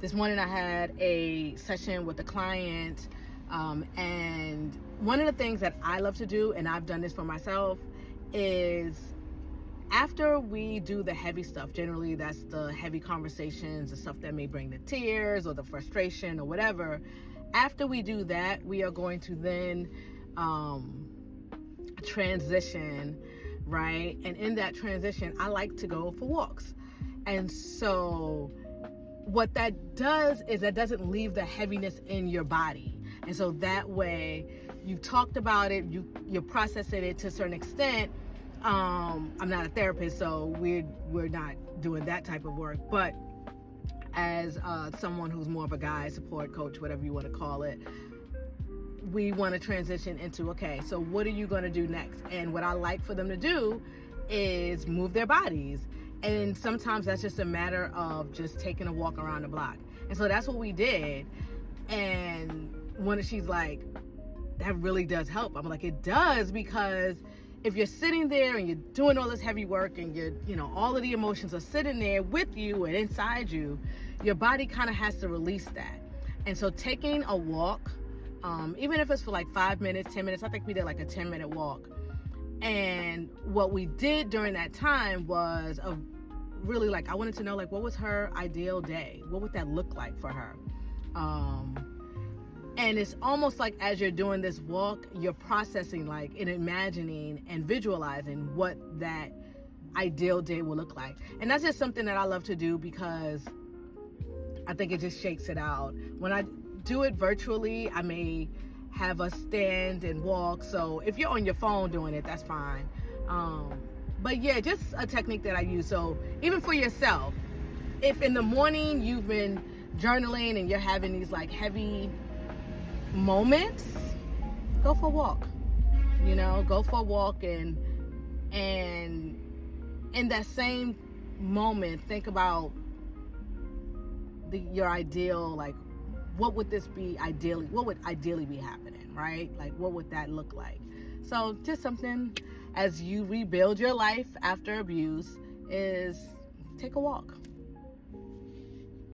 This morning I had a session with a client, and one of the things that I love to do, and I've done this for myself, is after we do the heavy stuff, generally that's the heavy conversations, the stuff that may bring the tears or the frustration or whatever. After we do that, we are going to then transition, right? And in that transition, I like to go for walks. And so what that does is that doesn't leave the heaviness in your body. And so that way you've talked about it, you're processing it to a certain extent. I'm not a therapist, so we're not doing that type of work, but as someone who's more of a guy support coach, whatever you want to call it, we want to transition into, okay, so what are you going to do next? And what I like for them to do is move their bodies. And sometimes that's just a matter of just taking a walk around the block. And so that's what we did. And when she's like, that really does help. I'm like, it does, because if you're sitting there and you're doing all this heavy work and all of the emotions are sitting there with you and inside you, your body kind of has to release that. And so taking a walk, even if it's for like 5 minutes, 10 minutes, I think we did like a 10-minute walk. And what we did during that time was really like, I wanted to know, like, what was her ideal day? What would that look like for her? And it's almost like as you're doing this walk, you're processing, like, and imagining and visualizing what that ideal day will look like. And that's just something that I love to do because I think it just shakes it out. When I do it virtually, I may have us stand and walk. So if you're on your phone doing it, that's fine. But yeah, just a technique that I use. So even for yourself, if in the morning you've been journaling and you're having these like heavy moments, go for a walk. Go for a walk, and in that same moment, think about your ideal, like, what would this be ideally? What would ideally be happening, right? Like, what would that look like? So just something as you rebuild your life after abuse is take a walk.